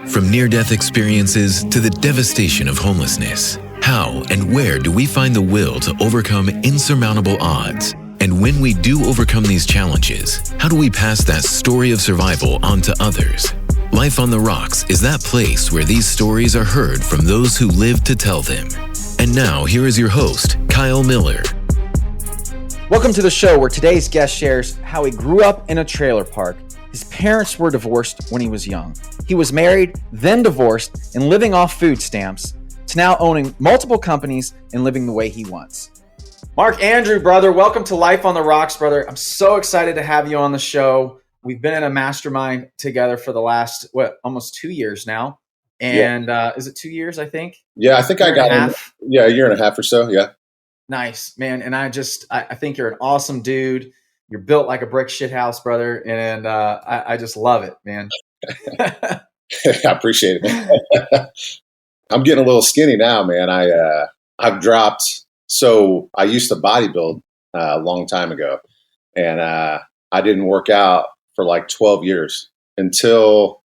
From near-death experiences to the devastation of homelessness, how and where do we find the will to overcome insurmountable odds? And when we do overcome these challenges, how do we pass that story of survival on to others? Life on the Rocks is that place where these stories are heard from those who live to tell them. And now, here is your host, Kyle Miller. Welcome to the show where today's guest shares how he grew up in a trailer park. His parents were divorced when he was young. He was married, then divorced, and living off food stamps, to now owning multiple companies and living the way he wants. Mark Andrew, brother, welcome to Life on the Rocks, brother. I'm so excited to have you on the show. We've been in a mastermind together for the last, almost 2 years now. And is it 2 years, I think? Yeah, I think I got a year and a half or so, yeah. Nice, man. And I think you're an awesome dude. You're built like a brick shit house, brother. And I just love it, man. I appreciate it, man. I'm getting a little skinny now, man. I've dropped. So I used to bodybuild a long time ago, and I didn't work out for like 12 years until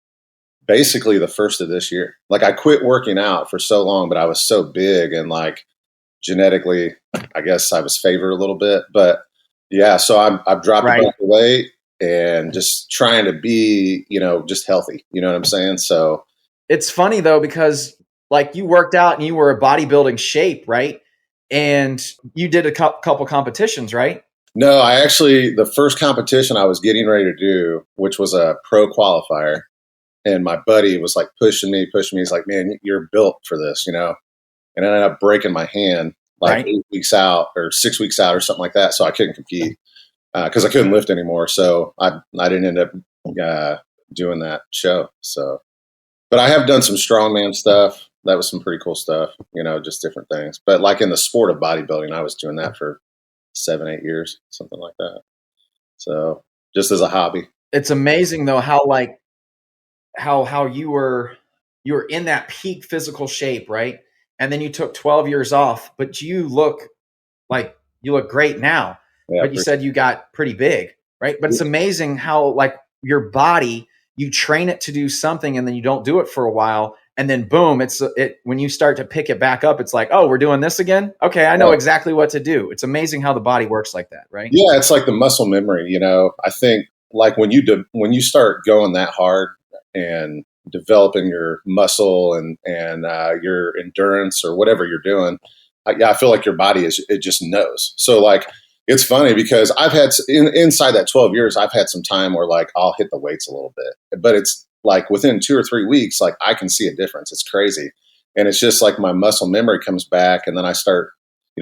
basically the first of this year. Like I quit working out for so long, but I was so big and like genetically, I guess I was favored a little bit. But yeah, so I've dropped a bunch of weight and just trying to be, just healthy. You know what I'm saying? So it's funny though, because like you worked out and you were a bodybuilding shape, right? And you did a couple competitions, right? No, the first competition I was getting ready to do, which was a pro qualifier, and my buddy was like pushing me. He's like, man, you're built for this, And I ended up breaking my hand like 8 weeks out or 6 weeks out or something like that. So I couldn't compete because I couldn't lift anymore. So I didn't end up doing that show. So, but I have done some strongman stuff. That was some pretty cool stuff, just different things. But like in the sport of bodybuilding, I was doing that for 7-8 years, something like that. So just as a hobby. It's amazing though, how you were in that peak physical shape, right? And then you took 12 years off, but you look great now. Yeah, but you said you got pretty big, right? But it's amazing how like your body, you train it to do something and then you don't do it for a while. And then boom, when you start to pick it back up, it's like, oh, we're doing this again. Okay. I know exactly what to do. It's amazing how the body works like that, right? Yeah. It's like the muscle memory, I think like when you start going that hard and developing your muscle and your endurance or whatever you're doing, I feel like your body it just knows. So like, it's funny because I've had inside that 12 years, I've had some time where like I'll hit the weights a little bit, but it's like within 2 or 3 weeks, like I can see a difference. It's crazy. And it's just like my muscle memory comes back and then I start,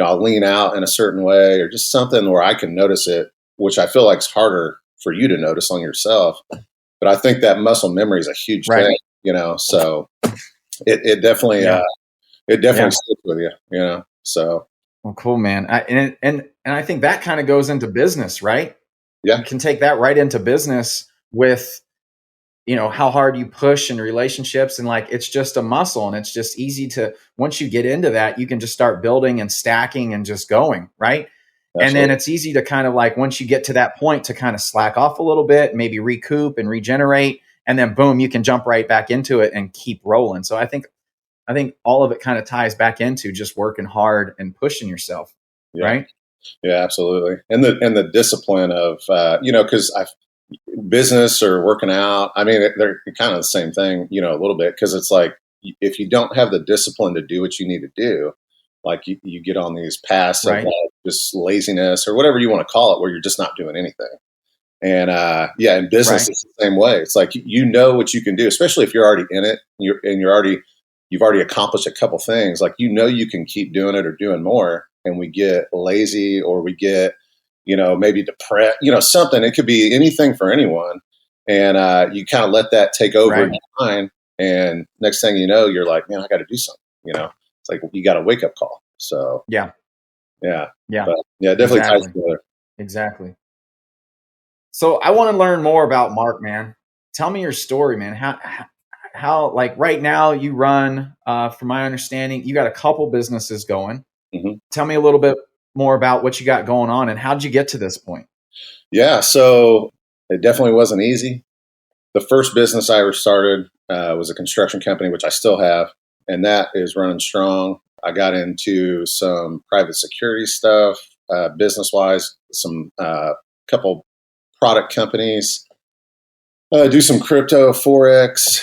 I'll lean out in a certain way or just something where I can notice it, which I feel like is harder for you to notice on yourself. But I think that muscle memory is a huge thing, so it definitely, sticks with you, so. Well, cool, man. And I think that kind of goes into business, right? Yeah. You can take that right into business with, how hard you push in relationships, and like, it's just a muscle and it's just easy to, once you get into that, you can just start building and stacking and just going, right? Absolutely. And then it's easy to kind of like, once you get to that point to kind of slack off a little bit, maybe recoup and regenerate, and then boom, you can jump right back into it and keep rolling. So I think all of it kind of ties back into just working hard and pushing yourself. Yeah. Right. Yeah, absolutely. And the discipline of, cause business or working out, I mean, they're kind of the same thing, a little bit. Cause it's like, if you don't have the discipline to do what you need to do, like you get on these paths of like just laziness or whatever you want to call it, where you're just not doing anything. And in business, it's the same way. It's like, what you can do, especially if you're already in it you've already accomplished a couple things. Like, you can keep doing it or doing more. And we get lazy or we get, maybe depressed, something. It could be anything for anyone. And you kind of let that take over in your mind. And next thing you know, you're like, man, I got to do something. It's like you got a wake up call. So yeah. But, definitely ties together. Exactly. So I want to learn more about Mark, man. Tell me your story, man. How like right now you run, from my understanding, you got a couple businesses going. Mm-hmm. Tell me a little bit more about what you got going on and how'd you get to this point? Yeah. So it definitely wasn't easy. The first business I ever started was a construction company, which I still have, and that is running strong. I got into some private security stuff, business wise, some couple product companies, do some crypto, Forex,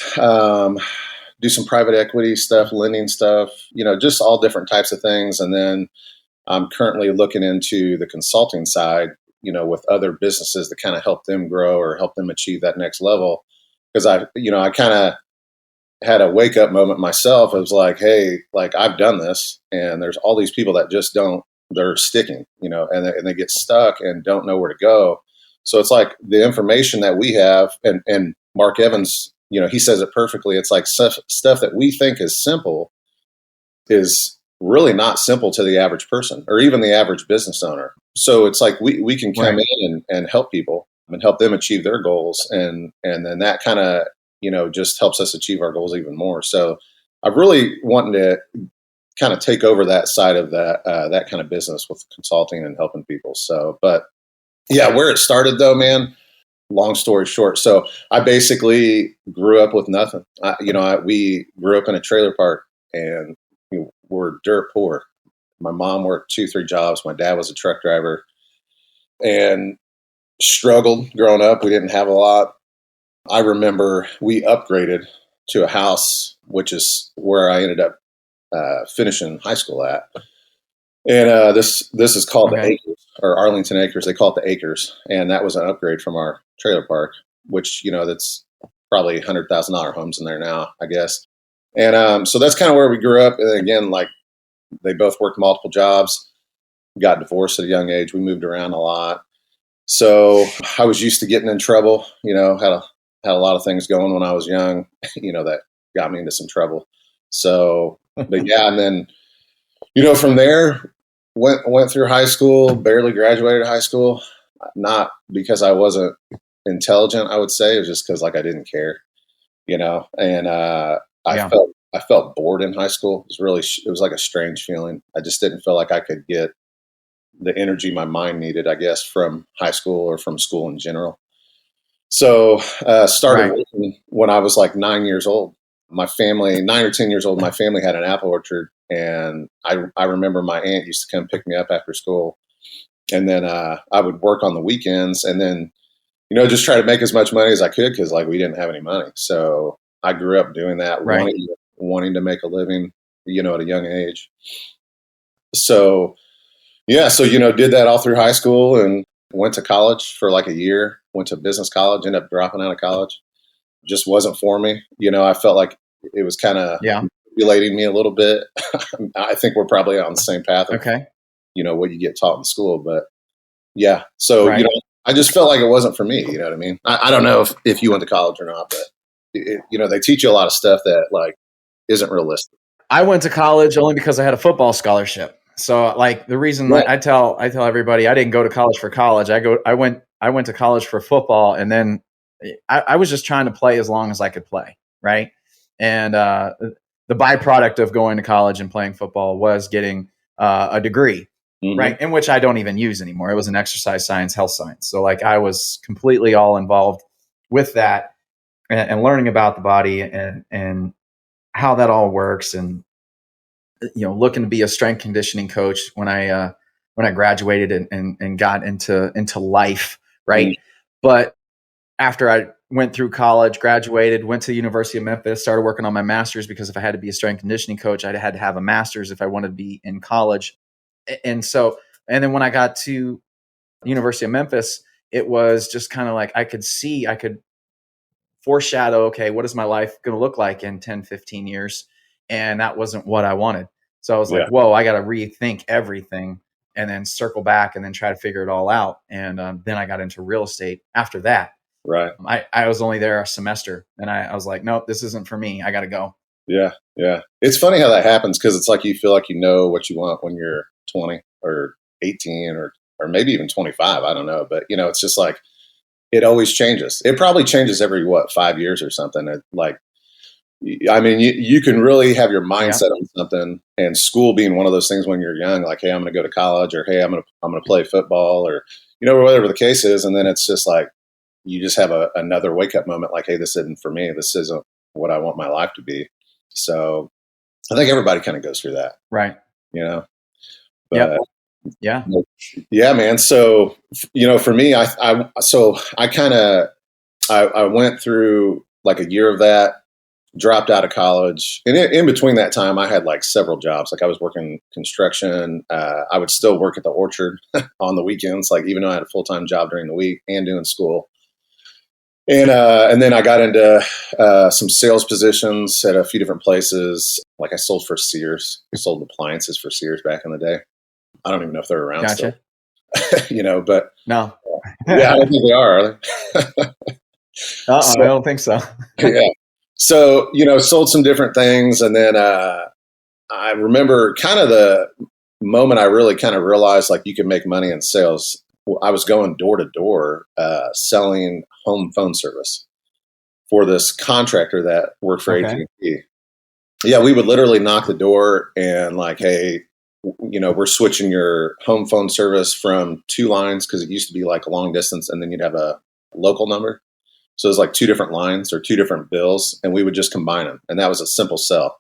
do some private equity stuff, lending stuff, just all different types of things. And then I'm currently looking into the consulting side, with other businesses to kind of help them grow or help them achieve that next level. Because I kind of had a wake up moment myself. I was like, hey, like I've done this, and there's all these people that just don't, they're sticking, and they get stuck and don't know where to go. So it's like the information that we have, and Mark Evans, he says it perfectly. It's like stuff that we think is simple is really not simple to the average person or even the average business owner. So it's like we can come in and help people and help them achieve their goals. And then that kind of, just helps us achieve our goals even more. So I really wanted to kind of take over that side of that kind of business with consulting and helping people. So, but yeah, where it started though, man, long story short. So I basically grew up with nothing. We grew up in a trailer park and we're dirt poor. My mom worked 2-3 jobs. My dad was a truck driver and struggled growing up. We didn't have a lot. I remember we upgraded to a house, which is where I ended up finishing high school at. And this is called the Acres, or Arlington Acres. They call it the Acres. And that was an upgrade from our trailer park, which, that's probably $100,000 homes in there now, I guess. And so that's kind of where we grew up. And again, like they both worked multiple jobs, got divorced at a young age. We moved around a lot. So I was used to getting in trouble, had a lot of things going when I was young, that got me into some trouble. So, but yeah, and then, from there, went through high school, barely graduated high school, not because I wasn't intelligent, I would say. It was just because like I didn't care, and I felt bored in high school. It was like a strange feeling. I just didn't feel like I could get the energy my mind needed, I guess, from high school or from school in general. So started working when I was like 9 years old. My family, 9 or 10 years old, my family had an apple orchard. And I remember my aunt used to come pick me up after school. And then I would work on the weekends and then, just try to make as much money as I could because like we didn't have any money. So I grew up doing that, wanting to make a living, at a young age. So, yeah. So, did that all through high school and went to college for like a year, went to business college, ended up dropping out of college. Just wasn't for me. I felt like it was kind of manipulating me a little bit. I think we're probably on the same path of, what you get taught in school. But yeah, so, I just felt like it wasn't for me. You know what I mean? I don't know if you went to college or not, but, they teach you a lot of stuff that like isn't realistic. I went to college only because I had a football scholarship. So like the reason I tell everybody I didn't go to college for college. I went to college for football, and then I was just trying to play as long as I could play, right? And the byproduct of going to college and playing football was getting a degree, right? In which I don't even use anymore. It was an exercise science, health science. So like I was completely all involved with that and learning about the body and how that all works, and looking to be a strength conditioning coach when I graduated and got into life, right? But after I went through college, graduated, went to the University of Memphis, started working on my master's because if I had to be a strength conditioning coach, I had to have a master's if I wanted to be in college. And then when I got to University of Memphis, it was just kind of like I could foreshadow, okay, what is my life going to look like in 10, 15 years? And that wasn't what I wanted. So I was like, whoa, I got to rethink everything and then circle back and then try to figure it all out. And then I got into real estate after that. Right. I was only there a semester and I was like, nope, this isn't for me. I got to go. Yeah. Yeah. It's funny how that happens because it's like you feel like you know what you want when you're 20 or 18 or maybe even 25. I don't know. But, it's just like it always changes. It probably changes every, 5 years or something. You can really have your mindset on something, and school being one of those things when you're young, like, hey, I'm going to go to college, or hey, I'm going to play football, or whatever the case is, and then it's just like you just have another wake up moment, like, hey, this isn't for me. This isn't what I want my life to be. So I think everybody kind of goes through that, Right. you know, Yep. but Yeah. yeah, man. So, for me, I went through like a year of that, dropped out of college. And in between that time, I had like several jobs. Like I was working construction. I would still work at the orchard on the weekends, like even though I had a full-time job during the week and doing school. And then I got into some sales positions at a few different places. Like I sold for Sears. I sold appliances for Sears back in the day. I don't even know if they're around Gotcha. still, but No. yeah, I don't think they are they? I So, don't think so. yeah. So, sold some different things. And then I remember kind of the moment I really kind of realized like you can make money in sales. I was going door to door selling home phone service for this contractor that worked for Okay. AT&T. Yeah, we would literally knock the door and like, hey, we're switching your home phone service from 2 lines because it used to be like a long distance, and then you'd have a local number. So it was like 2 different lines or 2 different bills, and we would just combine them, and that was a simple sell.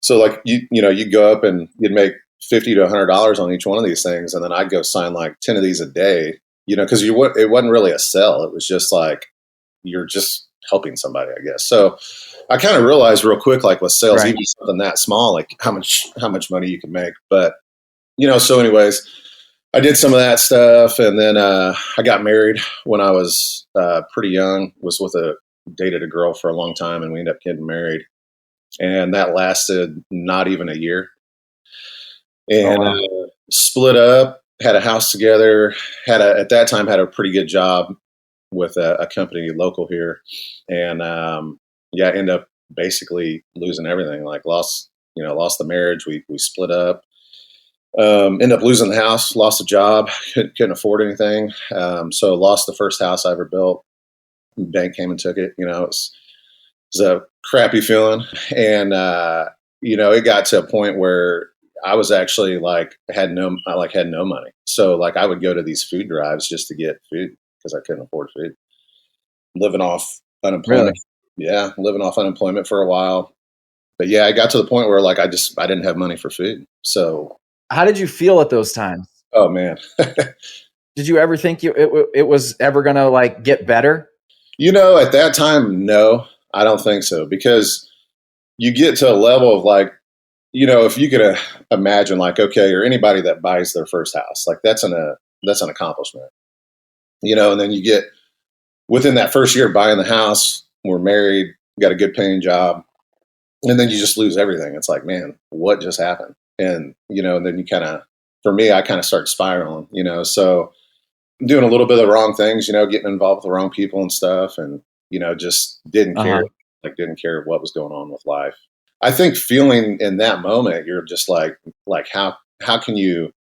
So like you'd go up and you'd make $50 to $100 on each one of these things, and then I'd go sign like 10 of these a day, because it wasn't really a sell. It was just like you're just helping somebody, I guess. So I kind of realized real quick, like with sales, Right. even something that small, like how much money you can make. But so anyways, I did some of that stuff, and then I got married when I was pretty young. Dated a girl for a long time, and we ended up getting married, and that lasted not even a year. And Oh, wow. split up, had a house together, at that time had a pretty good job with a company local here, and ended up basically losing everything. Like lost the marriage. We split up. Ended up losing the house, lost the job, couldn't afford anything. So lost the first house I ever built. The bank came and took it. It was a crappy feeling. And, it got to a point where I was actually had no money. So like I would go to these food drives just to get food because I couldn't afford food. Living off unemployment. Really? Yeah. Living off unemployment for a while. But yeah, I got to the point where like I didn't have money for food. So How did you feel at those times? oh man. Did you ever think it was ever going to like get better? At that time, no, I don't think so, because you get to a level of like, if you could imagine like, okay, or anybody that buys their first house, like that's an accomplishment, and then you get within that first year buying the house, we're married, got a good paying job, and then you just lose everything. It's like, man, what just happened? And, and then for me, I kind of start spiraling, so doing a little bit of the wrong things, getting involved with the wrong people and stuff. And, just didn't care, didn't care what was going on with life. I think feeling in that moment, you're just like how can you,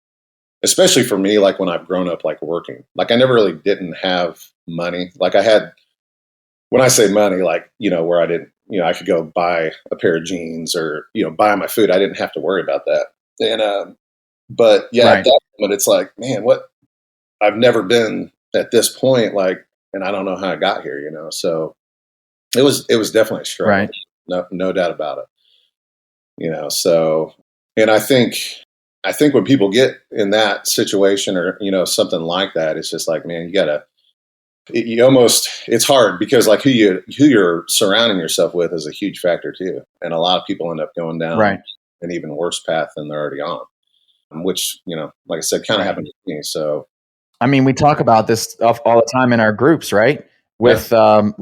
especially for me, like when I've grown up, like working, like I never really didn't have money. Like I had, when I say money, like, where I didn't, I could go buy a pair of jeans or, buy my food. I didn't have to worry about that. And, but yeah, Right. at that moment, it's like, man, I've never been at this point, like, and I don't know how I got here, so it was definitely a struggle. Right. No doubt about it. So, and I think when people get in that situation or, something like that, it's just like, man, it's hard because like who you're surrounding yourself with is a huge factor too. And a lot of people end up going down an even worse path than they're already on, which, like I said, kind of happened to me. So, I mean, we talk about this stuff all the time in our groups, right? With don't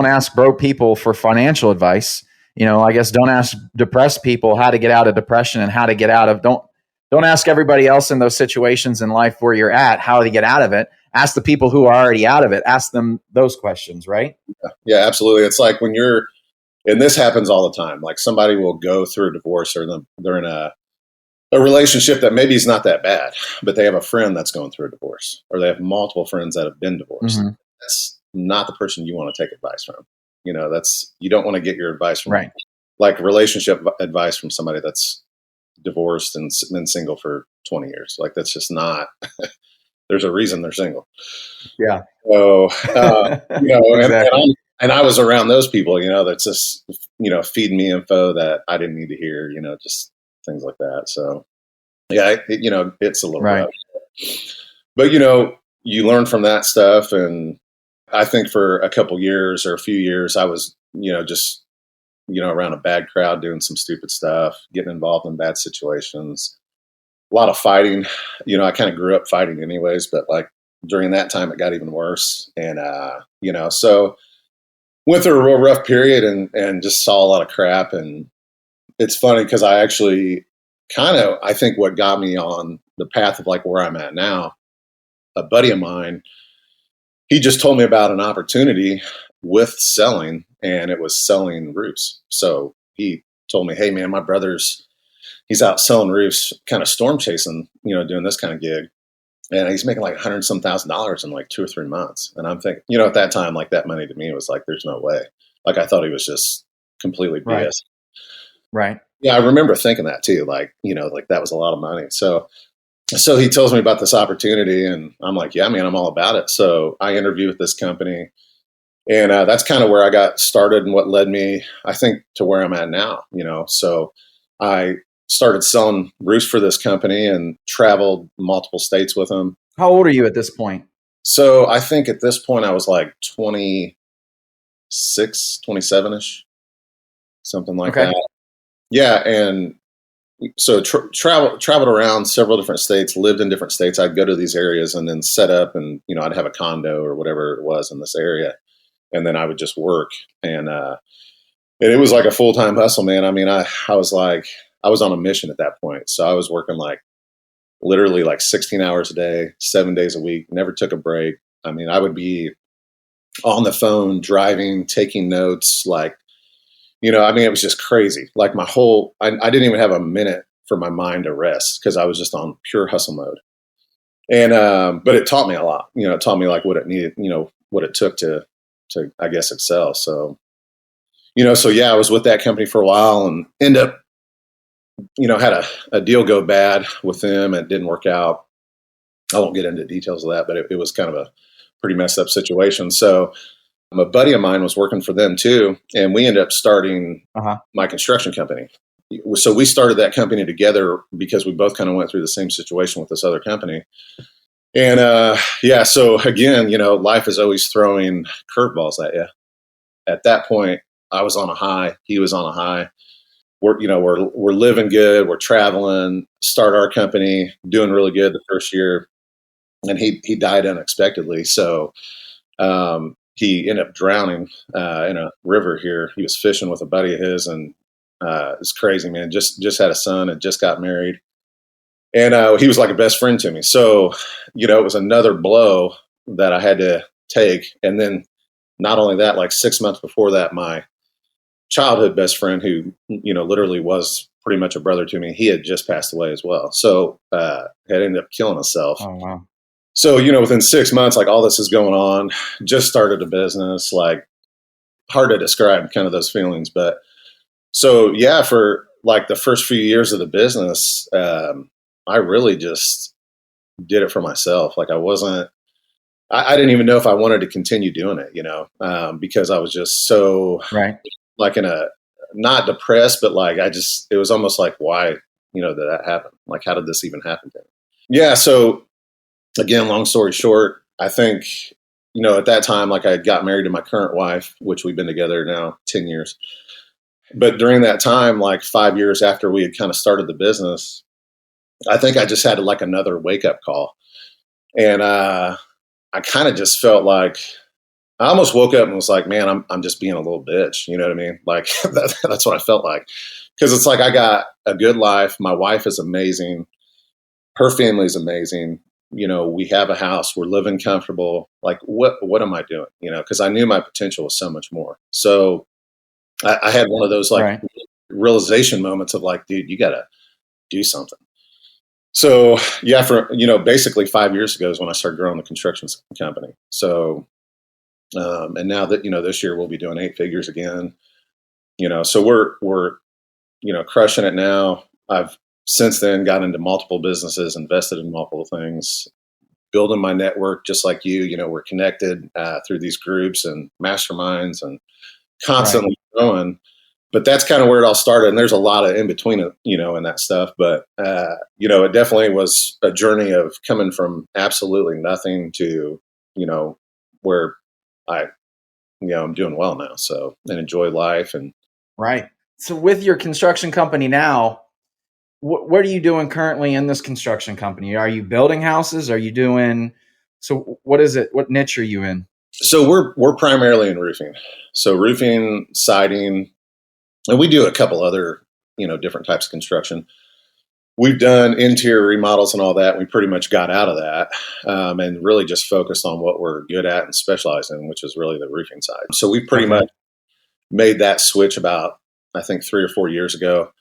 ask broke people for financial advice. I guess don't ask depressed people how to get out of depression and how to get out of, don't ask everybody else in those situations in life where you're at, how to get out of it. Ask the people who are already out of it. Ask them those questions, right? Yeah, absolutely. It's like when and this happens all the time, like somebody will go through a divorce or they're in a relationship that maybe is not that bad, but they have a friend that's going through a divorce, or they have multiple friends that have been divorced. Mm-hmm. That's not the person you want to take advice from. You don't want to get your advice from, right, like relationship advice from somebody that's divorced and been single for 20 years. Like that's just not, there's a reason they're single. Yeah. So, Exactly. and I was around those people, that's just, feeding me info that I didn't need to hear, just things like that. So yeah, it's a little Right. rough, but you learn from that stuff. And I think for a couple years or a few years, I was, just, around a bad crowd, doing some stupid stuff, getting involved in bad situations, a lot of fighting. I kind of grew up fighting anyways, but like during that time, it got even worse. And, so went through a real rough period and just saw a lot of crap. And it's funny because I actually I think what got me on the path of like where I'm at now, a buddy of mine, he just told me about an opportunity with selling, and it was selling roofs. So he told me, hey man, my he's out selling roofs, kind of storm chasing, doing this kind of gig. And he's making like $100,000 in like 2 or 3 months. And I'm thinking, at that time, like that money to me was like, there's no way. Like I thought he was just completely BS. Right. Yeah, I remember thinking that too. Like, like that was a lot of money. So he tells me about this opportunity, and I'm like, yeah, man, I'm all about it. So I interview with this company, and that's kind of where I got started and what led me, I think, to where I'm at now. So I started selling roofs for this company and traveled multiple states with them. How old are you at this point? So I think at this point I was like 26, 27-ish, something like that. Yeah. And so traveled around several different states, lived in different states. I'd go to these areas and then set up, and, I'd have a condo or whatever it was in this area. And then I would just work. And it was like a full-time hustle, man. I mean, I was on a mission at that point. So I was working like literally like 16 hours a day, 7 days a week, never took a break. I mean, I would be on the phone, driving, taking notes, like, it was just crazy. Like I didn't even have a minute for my mind to rest because I was just on pure hustle mode. And, but it taught me a lot, it taught me like what it needed, what it took to, I guess, excel. So, so yeah, I was with that company for a while and end up, had a deal go bad with them and it didn't work out. I won't get into details of that, but it was kind of a pretty messed up situation. So a buddy of mine was working for them too, and we ended up starting my construction company. So we started that company together because we both kind of went through the same situation with this other company. And so again, life is always throwing curveballs at you. At that point, I was on a high, he was on a high. We're living good, we're traveling, start our company, doing really good the first year, and he died unexpectedly. So he ended up drowning in a river here. He was fishing with a buddy of his, and it's crazy, man. Just had a son and just got married. And he was like a best friend to me. So, it was another blow that I had to take. And then not only that, like 6 months before that, my childhood best friend, who, literally was pretty much a brother to me, he had just passed away as well. So had ended up killing himself. Oh, wow. So, within 6 months, like all this is going on, just started a business, like hard to describe kind of those feelings. But so, yeah, for like the first few years of the business, I really just did it for myself. Like I didn't even know if I wanted to continue doing it, because I was just so like not depressed, but like it was almost like, why, did that happen? Like, how did this even happen to me? Yeah. So again, long story short, I think, at that time, like I got married to my current wife, which we've been together now 10 years. But during that time, like 5 years after we had kind of started the business, I think I just had like another wake up call. And I kind of just felt like I almost woke up and was like, man, I'm just being a little bitch. You know what I mean? Like that's what I felt like. Cause it's like, I got a good life. My wife is amazing. Her family's amazing. We have a house, we're living comfortable. Like what am I doing? Cause I knew my potential was so much more. So I had one of those like realization moments of like, dude, you got to do something. So yeah, for, basically 5 years ago is when I started growing the construction company. So, and now that, this year we'll be doing 8 figures again, so we're, crushing it now. I've since then got into multiple businesses, invested in multiple things, building my network just like you. We're connected through these groups and masterminds and constantly growing. But that's kind of where it all started. And there's a lot of in between, in that stuff. But, it definitely was a journey of coming from absolutely nothing to, where I'm doing well now. So, and enjoy life. And right. So with your construction company now, what are you doing currently in this construction company? Are you building houses? Are you doing, so what is it? What niche are you in? So we're primarily in roofing. So roofing, siding, and we do a couple other, different types of construction. We've done interior remodels and all that. We pretty much got out of that and really just focused on what we're good at and specialize in, which is really the roofing side. So we pretty much made that switch about, I think, 3 or 4 years ago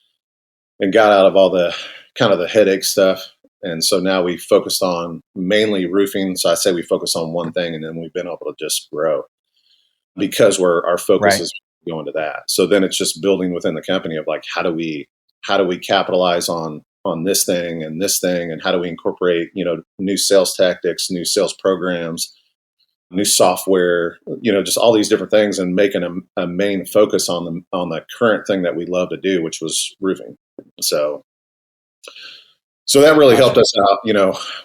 and got out of all the kind of the headache stuff. And so now we focused on mainly roofing. So I say we focus on one thing, and then we've been able to just grow because our focus is going to that. So then it's just building within the company of like, how do we capitalize on this thing, and how do we incorporate, new sales tactics, new sales programs, new software, just all these different things, and making a main focus on the current thing that we love to do, which was roofing. So that really helped us out,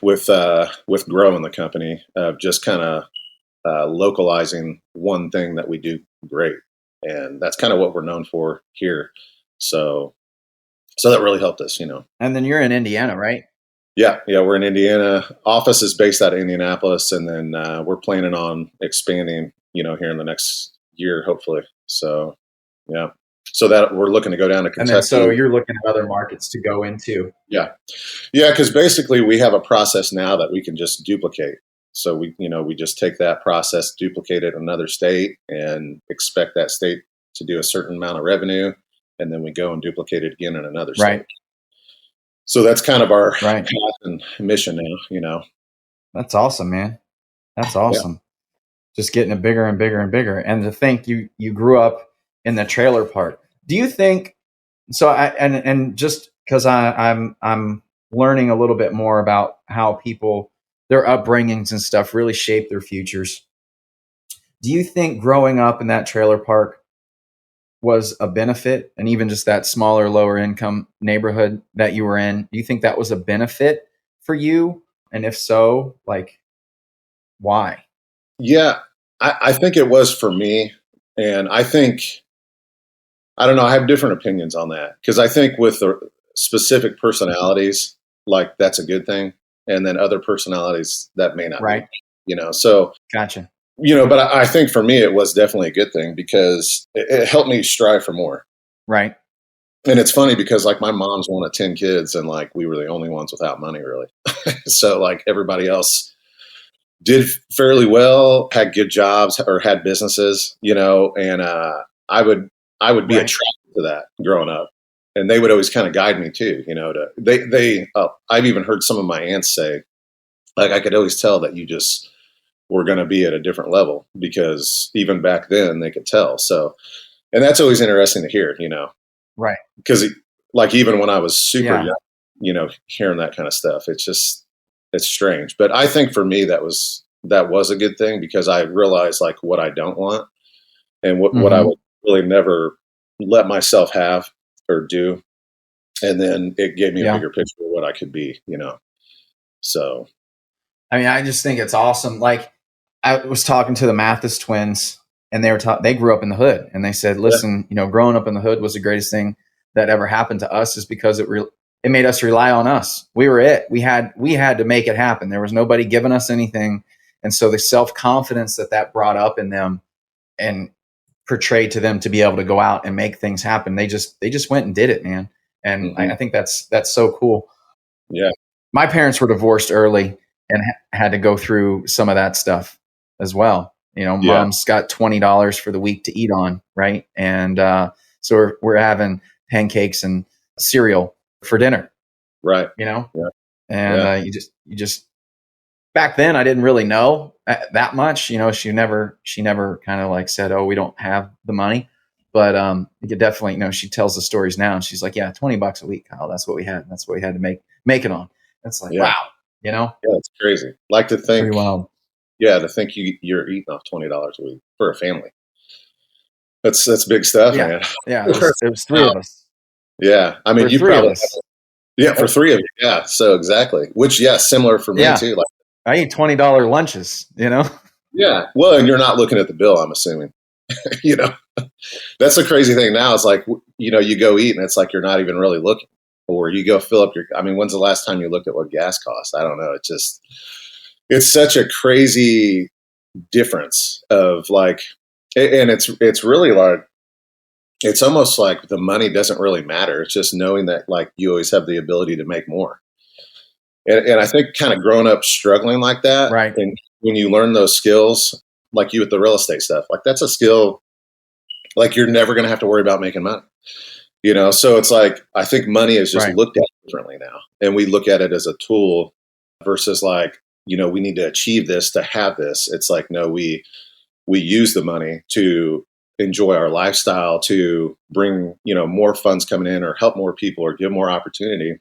with growing the company, of just kind of localizing one thing that we do great. And that's kind of what we're known for here. So that really helped us, And then you're in Indiana, right? Yeah. We're in Indiana. Office is based out of Indianapolis. And then we're planning on expanding, here in the next year, hopefully. So, yeah. So that we're looking to go down to Kentucky. And then so you're looking at other markets to go into. Yeah. Yeah. Because basically we have a process now that we can just duplicate. So we just take that process, duplicate it in another state, and expect that state to do a certain amount of revenue. And then we go and duplicate it again in another state. Right. So that's kind of our path and mission now, That's awesome, man. That's awesome. Yeah. Just getting it bigger and bigger and bigger. And to think you grew up in the trailer park. Do you think so? And just because I'm learning a little bit more about how people, their upbringings and stuff really shape their futures. Do you think growing up in that trailer park was a benefit, and even just that smaller, lower income neighborhood that you were in, do you think that was a benefit for you? And if so, like, why? Yeah, I think it was for me. And I don't know, I have different opinions on that, because I think with the specific personalities, like that's a good thing. And then other personalities that may not be, so gotcha. But I think for me, it was definitely a good thing because it helped me strive for more. Right. And it's funny because like my mom's one of 10 kids, and like we were the only ones without money, really. So like everybody else did fairly well, had good jobs or had businesses, and I would be attracted to that growing up. And they would always kind of guide me too, I've even heard some of my aunts say, like, I could always tell that you just were going to be at a different level, because even back then they could tell. So, and that's always interesting to hear, Right. Because like, even when I was super young, hearing that kind of stuff, it's strange. But I think for me, that was a good thing, because I realized like what I don't want and what I would really never let myself have or do. And then it gave me a bigger picture of what I could be, So, I mean, I just think it's awesome. Like, I was talking to the Mathis twins, and they grew up in the hood, and they said, listen, growing up in the hood was the greatest thing that ever happened to us, is because it made us rely on us. We were it. We had to make it happen. There was nobody giving us anything. And so the self-confidence that brought up in them and portrayed to them to be able to go out and make things happen, they just went and did it, man. And I think that's so cool. Yeah. My parents were divorced early and had to go through some of that stuff as well. Mom's got $20 for the week to eat on, right? And so we're having pancakes and cereal for dinner, right? And you just back then I didn't really know that much. She never kind of like said, "Oh, we don't have the money," but you could definitely, she tells the stories now, and she's like, "Yeah, $20 a week, Kyle. That's what we had. That's what we had to make it on." It's like, wow, you know? Yeah, it's crazy. Like to think, Pretty wild. yeah, to think you're eating off $20 a week for a family. That's big stuff, Yeah. man. Yeah. It was three of us. Yeah. I mean, For you three of probably, us. yeah, for three of you. Yeah. So exactly. Which, yeah, similar for me Yeah. too. Like, I eat $20 lunches, you know? yeah. Well, and you're not looking at the bill, I'm assuming. You know, that's the crazy thing now. It's like, you know, you go eat and it's like you're not even really looking. Or you go fill up your, I mean, when's the last time you looked at what gas costs? I don't know. It's such a crazy difference of like, and it's really like, it's almost like the money doesn't really matter. It's just knowing that like you always have the ability to make more. And I think kind of growing up struggling like that, Right. and when you learn those skills, like you with the real estate stuff, like that's a skill, like you're never going to have to worry about making money, you know? So it's like, I think money is just Right. looked at differently now. And we look at it as a tool versus like, you know, we need to achieve this to have this. It's like, no, we use the money to enjoy our lifestyle, to bring, you know, more funds coming in or help more people or give more opportunity.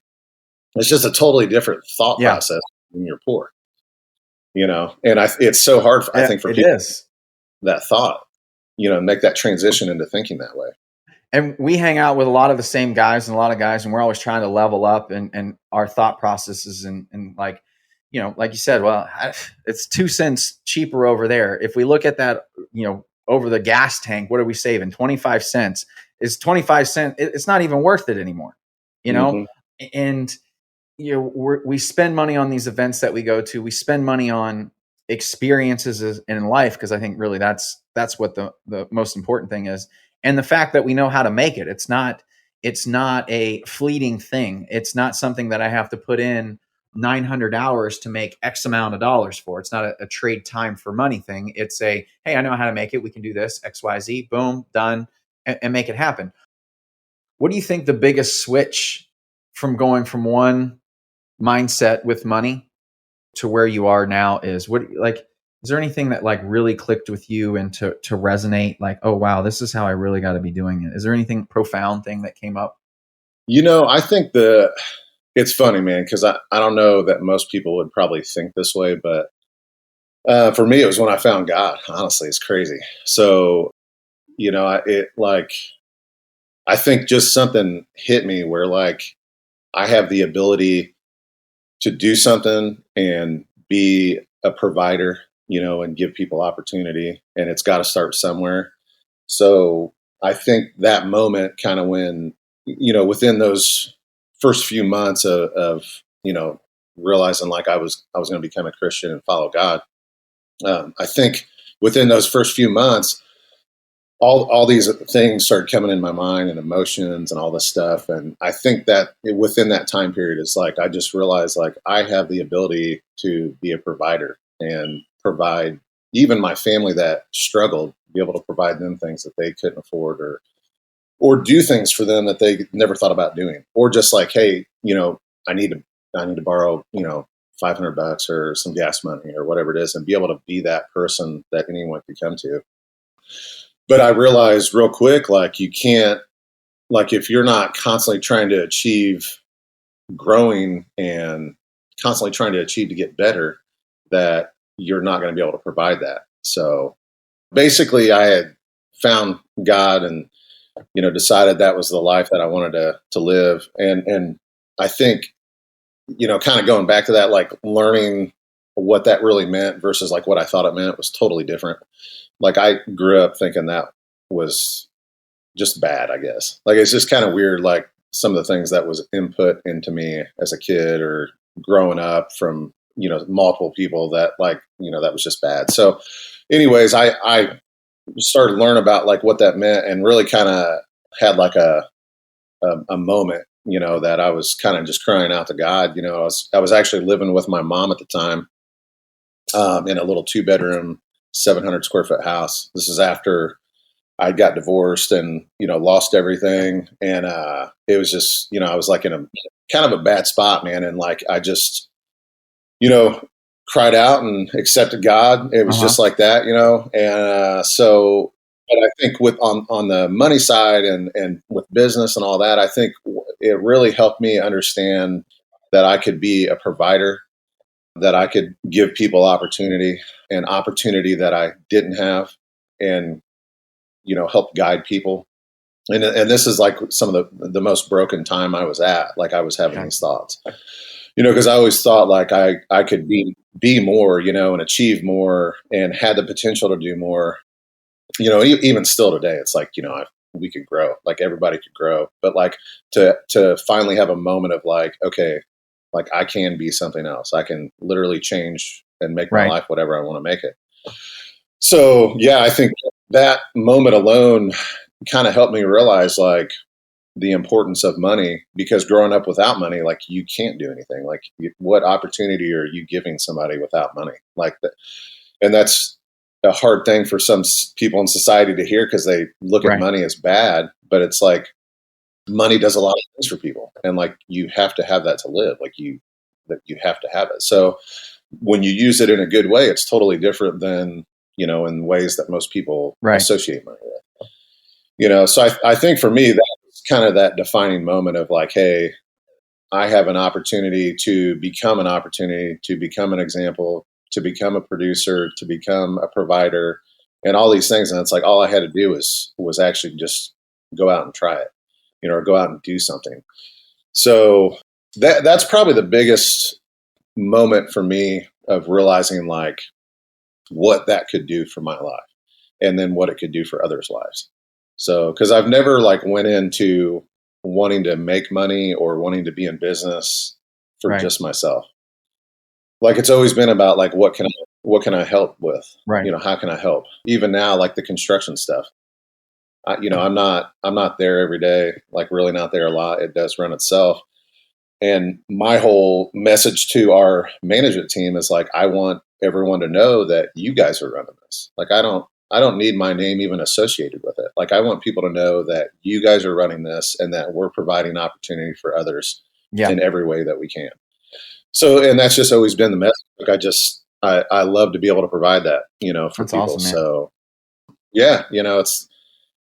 It's just a totally different thought Yeah. process when you're poor, you know? And it's so hard, I think, for It people, is. that thought, you know, make that transition into thinking that way. And we hang out with a lot of the same guys and a lot of guys, and we're always trying to level up and our thought processes and like, you know, like you said, well, it's 2 cents cheaper over there. If we look at that, you know, over the gas tank, what are we saving? 25 cents is 25 cents. It's not even worth it anymore, you know? Mm-hmm. And, you know, we spend money on these events that we go to. We spend money on experiences in life, because I think really that's what the most important thing is. And the fact that we know how to make it. It's not a fleeting thing. It's not something that I have to put in 900 hours to make X amount of dollars for. It's not a trade time for money thing. It's a, hey, I know how to make it. We can do this, XYZ, boom, done, and make it happen. What do you think the biggest switch from going from one mindset with money to where you are now is? What, like, is there anything that like really clicked with you and to resonate, like, oh wow, this is how I really got to be doing it? Is there anything profound thing that came up? You know, I think it's funny, man, because I don't know that most people would probably think this way, but for me, it was when I found God. Honestly, it's crazy. So, you know, I think just something hit me where like I have the ability to do something and be a provider, you know, and give people opportunity, and it's got to start somewhere. So I think that moment kind of when, you know, within those first few months of you know, realizing like I was going to become a Christian and follow God. I think within those first few months, all these things started coming in my mind and emotions and all this stuff. And I think that within that time period, it's like I just realized like I have the ability to be a provider and provide even my family that struggled, be able to provide them things that they couldn't afford, or do things for them that they never thought about doing, or just like, hey, you know, I need to borrow, you know, $500 or some gas money or whatever it is, and be able to be that person that anyone could come to. But I realized real quick, like you can't, like if you're not constantly trying to achieve growing and constantly trying to achieve to get better, that you're not going to be able to provide that. So basically I had found God and, you know, decided that was the life that I wanted to live. And I think, you know, kind of going back to that, like learning what that really meant versus like what I thought it meant was totally different. Like I grew up thinking that was just bad, I guess. Like it's just kind of weird, like some of the things that was input into me as a kid or growing up from, you know, multiple people that like, you know, that was just bad. So anyways, I started learning about like what that meant and really kind of had like a moment, you know, that I was kind of just crying out to God. You know, I was actually living with my mom at the time in a little 2-bedroom, 700 square foot house. This is after I got divorced and, you know, lost everything. And it was just, you know, I was like in a kind of a bad spot, man. And like, I just, you know, cried out and accepted God. It was just like that, you know? And so, but I think with on the money side and with business and all that, I think it really helped me understand that I could be a provider that I could give people opportunity, and opportunity that I didn't have, and, help guide people. And this is like some of the most broken time I was at. Like, I was having Okay. these thoughts, because I always thought like I could be more, and achieve more, and had the potential to do more. Even still today, it's like, we could grow, like everybody could grow, but like to finally have a moment of like, okay, like I can be something else. I can literally change and make my Right. life whatever I want to make it. So yeah, I think that moment alone kind of helped me realize like the importance of money, because growing up without money, like you can't do anything. Like, what opportunity are you giving somebody without money? Like that, and that's a hard thing for some people in society to hear, because they look at Right. money as bad. But it's like, money does a lot of things for people, and like you have to have that to live. Like you have to have it. So when you use it in a good way, it's totally different than, in ways that most people Right. associate money with. So I think for me, that's kind of that defining moment of like, hey, I have an opportunity to become an example, to become a producer, to become a provider, and all these things. And it's like, all I had to do was actually just go out and try it, or go out and do something. So that's probably the biggest moment for me of realizing like what that could do for my life, and then what it could do for others' lives. So, because I've never like went into wanting to make money or wanting to be in business for Right. just myself. Like, it's always been about like, what can I help with? Right. How can I help? Even now, like the construction stuff, I'm not there every day, like really not there a lot. It does run itself. And my whole message to our management team is like, I want everyone to know that you guys are running this. Like, I don't need my name even associated with it. Like, I want people to know that you guys are running this, and that we're providing opportunity for others in every way that we can. So, and that's just always been the message. Like, I love to be able to provide that, for That's people. awesome, man. So yeah,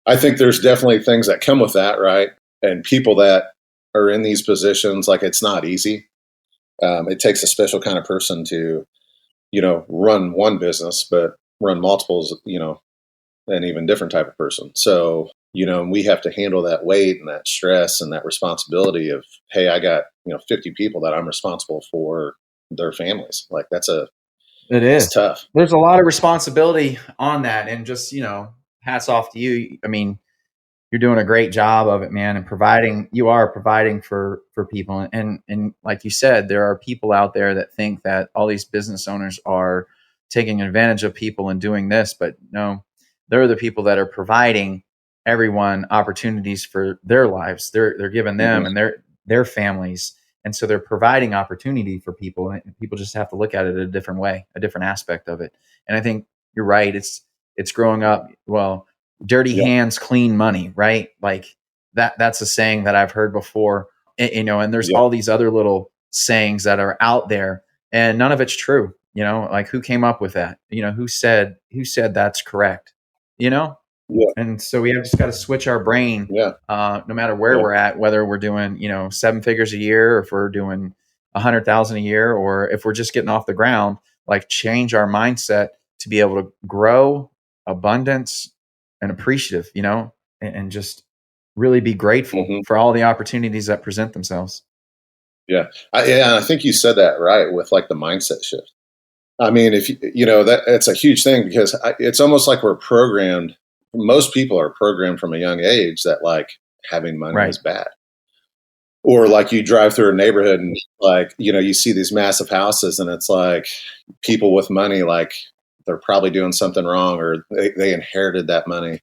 I think there's definitely things that come with that, right? And people that are in these positions, like, it's not easy. It takes a special kind of person to, run one business, but run multiples, an even different type of person. So, we have to handle that weight and that stress and that responsibility of, hey, I got, 50 people that I'm responsible for their families. Like, it's tough. There's a lot of responsibility on that, and just, hats off to you. I mean, you're doing a great job of it, man, and you are providing for people. And like you said, there are people out there that think that all these business owners are taking advantage of people and doing this, but no, they're the people that are providing everyone opportunities for their lives. They're giving them Mhm. and their families. And so they're providing opportunity for people, and people just have to look at it a different way, a different aspect of it. And I think you're right. It's growing up. Well, dirty Yeah. hands, clean money, right? Like that's a saying that I've heard before, and there's Yeah. all these other little sayings that are out there, and none of it's true. Like, who came up with that? Who said that's correct? Yeah. And so we have just got to switch our brain, Yeah. no matter where Yeah. we're at, whether we're doing, 7 figures a year, or if we're doing 100,000 a year, or if we're just getting off the ground, like, change our mindset to be able to grow abundance and appreciative, and just really be grateful Mhm. for all the opportunities that present themselves. Yeah. I think you said that right, with like the mindset shift. I mean, if that, it's a huge thing, because it's almost like we're programmed. Most people are programmed from a young age that like having money Right. is bad. Or like, you drive through a neighborhood and like, you see these massive houses, and it's like people with money, like they're probably doing something wrong, or they inherited that money.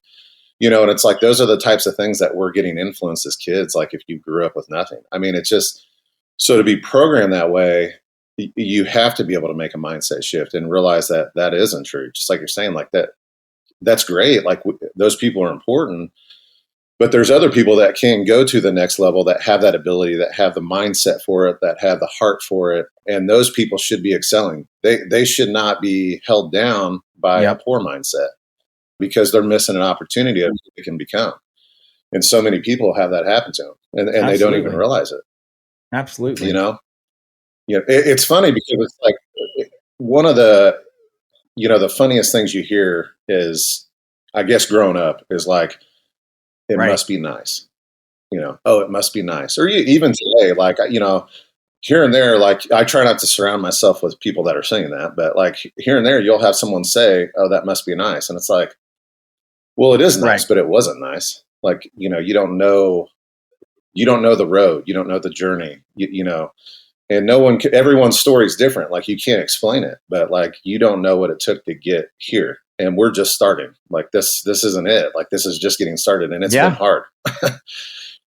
And it's like, those are the types of things that we're getting influenced as kids. Like, if you grew up with nothing, I mean, it's just, so to be programmed that way, you have to be able to make a mindset shift and realize that that isn't true. Just like you're saying, like that's great. Like, those people are important, but there's other people that can go to the next level, that have that ability, that have the mindset for it, that have the heart for it. And those people should be excelling. They should not be held down by a poor mindset, because they're missing an opportunity of who they can become. And so many people have that happen to them, and they don't even Absolutely. realize it. Absolutely. It's funny, because it's like, one of the, the funniest things you hear is, I guess, growing up is like, it Right. must be nice. Oh, it must be nice. Or even today, like, here and there, like, I try not to surround myself with people that are saying that, but like here and there, you'll have someone say, oh, that must be nice. And it's like, well, it is nice, Right. but it wasn't nice. Like, you don't know the road. You don't know the journey, and everyone's story is different. Like, you can't explain it, but like, you don't know what it took to get here. And we're just starting. Like, this isn't it. Like, this is just getting started, and it's been hard.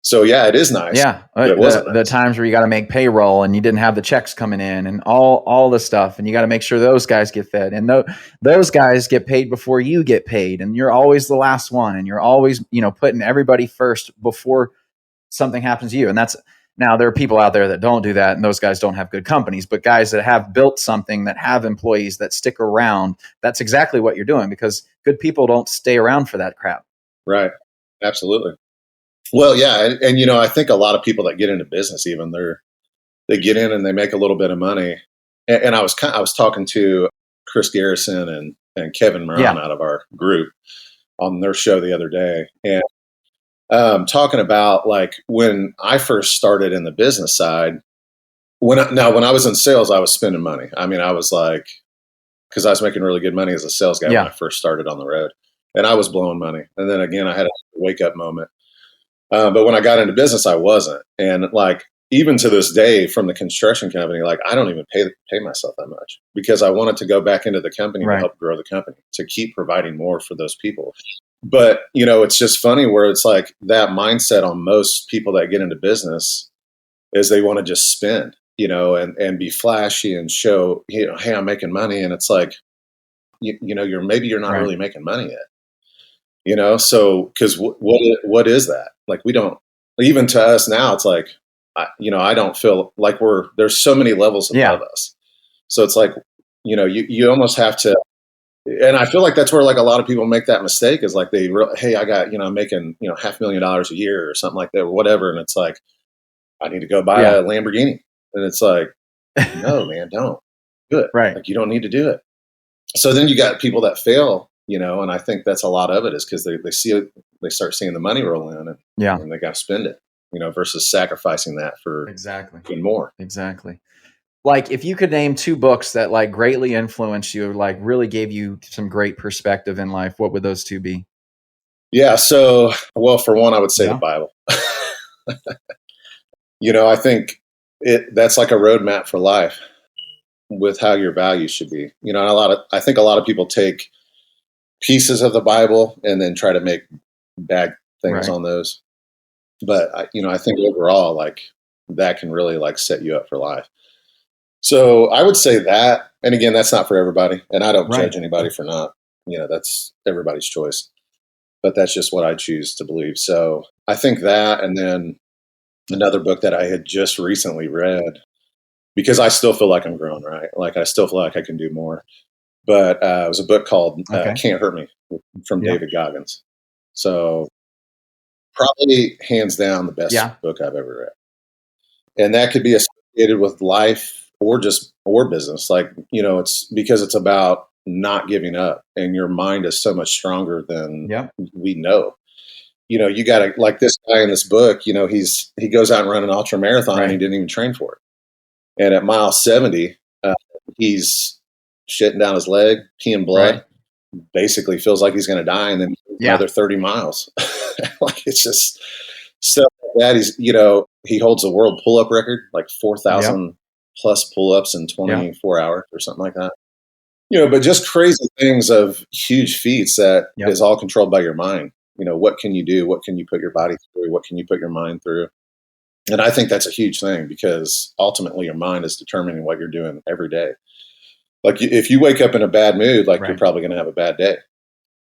So yeah, it is nice. Yeah. But it wasn't The nice. times where you got to make payroll and you didn't have the checks coming in and all the stuff, and you got to make sure those guys get fed, and those guys get paid before you get paid, and you're always the last one, and you're always, putting everybody first before something happens to you. And now there are people out there that don't do that, and those guys don't have good companies, but guys that have built something, that have employees that stick around, that's exactly what you're doing, because good people don't stay around for that crap. Right. Absolutely. Well, yeah. And I think a lot of people that get into business, even they get in and they make a little bit of money. And I was talking to Chris Garrison and Kevin Moran out of our group on their show the other day. And talking about, like, when I first started in the business side, when I was in sales, I was spending money. I mean, I was like, because I was making really good money as a sales guy when I first started on the road, and I was blowing money. And then again, I had a wake up moment. But when I got into business, I wasn't. And like, even to this day, from the construction company, like, I don't even pay myself that much, because I wanted to go back into the company to help grow the company, to keep providing more for those people. But, it's just funny where it's like that mindset on most people that get into business is they want to just spend, and be flashy and show, hey, I'm making money. And it's like, you're not really making money yet. So, because what is that? Like, we don't, even to us now, it's like, I don't feel like there's so many levels above us. So it's like, you almost have to, and I feel like that's where, like, a lot of people make that mistake, is like, hey, I got, I'm making, $500,000 a year or something like that, or whatever. And it's like, I need to go buy a Lamborghini. And it's like, no, man, don't do it. Right. Like, you don't need to do it. So then you got people that fail, and I think that's a lot of it, is because they see it, they start seeing the money roll in, and they got to spend it, versus sacrificing that for even more. Exactly. Like, if you could name 2 books that, like, greatly influenced you, like, really gave you some great perspective in life, what would those 2 be? Yeah. So, well, for one, I would say the Bible. I think that's like a roadmap for life with how your values should be. I think a lot of people take pieces of the Bible and then try to make bad things on those. But I think overall, like, that can really, like, set you up for life. So I would say that, and again, that's not for everybody, and I don't judge anybody for not, that's everybody's choice, but that's just what I choose to believe. So I think that, and then another book that I had just recently read, because I still feel like I'm growing, right? Like, I still feel like I can do more. But it was a book called Can't Hurt Me from David Goggins. So probably hands down the best book I've ever read. And that could be associated with life or business. Like, it's because it's about not giving up, and your mind is so much stronger than we know. You got to, like, this guy in this book, he goes out and run an ultra marathon and he didn't even train for it. And at mile 70, he's shitting down his leg, peeing blood, basically feels like he's going to die, and then another 30 miles. Like, it's just stuff like that. He holds a world pull-up record, like 4,000 plus pull-ups in 24 hours or something like that. But just crazy things of huge feats that is all controlled by your mind. What can you do? What can you put your body through? What can you put your mind through? And I think that's a huge thing, because ultimately your mind is determining what you're doing every day. Like, if you wake up in a bad mood, like, you're probably going to have a bad day.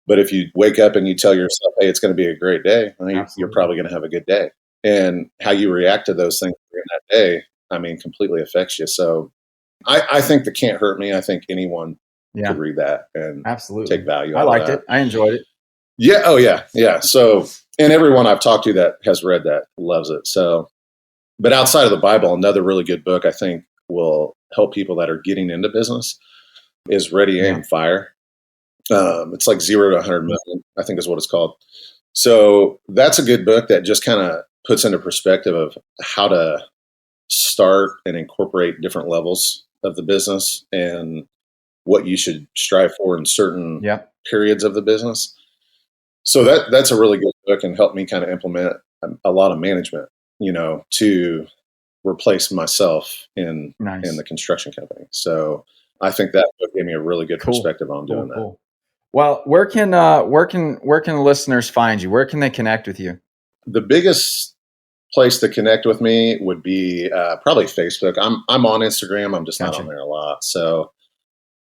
But if you wake up and you tell yourself, hey, it's going to be a great day, I mean, you're probably going to have a good day. And how you react to those things during that day, I mean, completely affects you. So I think that Can't Hurt Me. I think anyone could read that and take value out of that. I liked it. I enjoyed it. Yeah. Oh, yeah. Yeah. So, and everyone I've talked to that has read that loves it. So, but outside of the Bible, another really good book I think will help people that are getting into business is Ready, Aim, Fire. It's like 0 to 100 million, I think is what it's called. So that's a good book that just kind of puts into perspective of how to start and incorporate different levels of the business and what you should strive for in certain periods of the business. So that's a really good book and helped me kind of implement a lot of management, to replace myself in the construction company. So I think that book gave me a really good perspective on doing that. Cool. Well, where can listeners find you? Where can they connect with you? The biggest place to connect with me would be probably Facebook. I'm on Instagram. I'm just not on there a lot. So,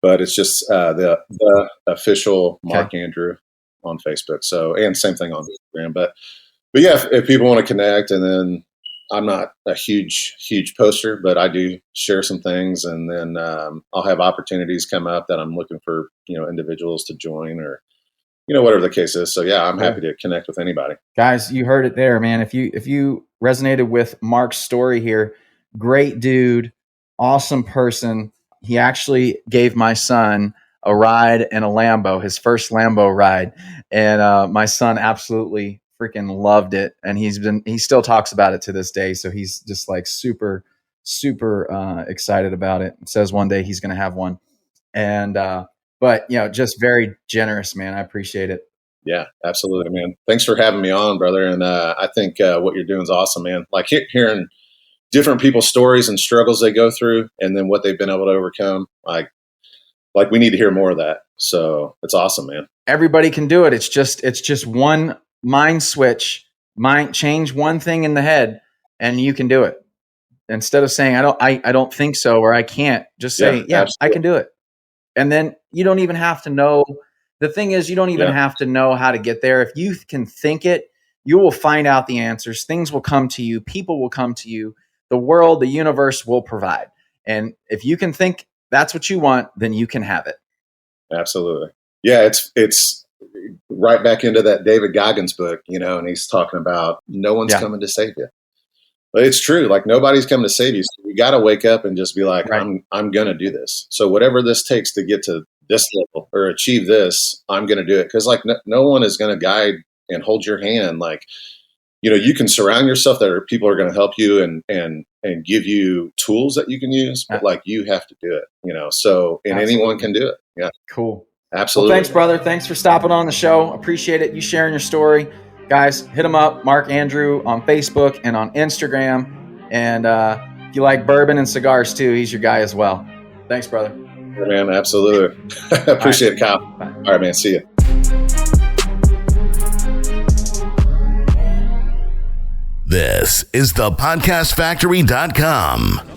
but it's just the official Mark Andrew on Facebook. So, and same thing on Instagram. But yeah, if people want to connect, and then I'm not a huge poster, but I do share some things, and then I'll have opportunities come up that I'm looking for, individuals to join, or, whatever the case is. So yeah, I'm happy to connect with anybody. Guys, you heard it there, man. If you resonated with Mark's story here, great dude, awesome person. He actually gave my son a ride in a Lambo, his first Lambo ride. And my son absolutely freaking loved it. And he still talks about it to this day. So he's just like super, super excited about it. Says one day he's going to have one. And, but just very generous, man. I appreciate it. Yeah, absolutely, man. Thanks for having me on, brother. And I think what you're doing is awesome, man. Like hearing different people's stories and struggles they go through, and then what they've been able to overcome. Like we need to hear more of that. So it's awesome, man. Everybody can do it. It's just one mind switch, change one thing in the head, and you can do it. Instead of saying, I don't think so, or I can't, just say, I can do it. And then you don't even have to know. The thing is, you don't even have to know how to get there. If you can think it, you will find out the answers. Things will come to you. People will come to you. The world, the universe will provide. And if you can think that's what you want, then you can have it. Absolutely. Yeah, it's right back into that David Goggins book, and he's talking about no one's coming to save you. But it's true. Like nobody's coming to save you. So you got to wake up and just be like, I'm going to do this. So whatever this takes to get to this level or achieve this, I'm going to do it. Cause like no one is going to guide and hold your hand. Like, you can surround yourself that people are going to help you and give you tools that you can use, but like you have to do it, so, and anyone can do it. Yeah. Cool. Absolutely. Well, thanks, brother. Thanks for stopping on the show. Appreciate it. You sharing your story. Guys, hit him up, Mark Andrew, on Facebook and on Instagram. And if you like bourbon and cigars too, he's your guy as well. Thanks, brother. Yeah, man, absolutely. Appreciate it, Kyle. Bye. All right, man. See you. This is thepodcastfactory.com.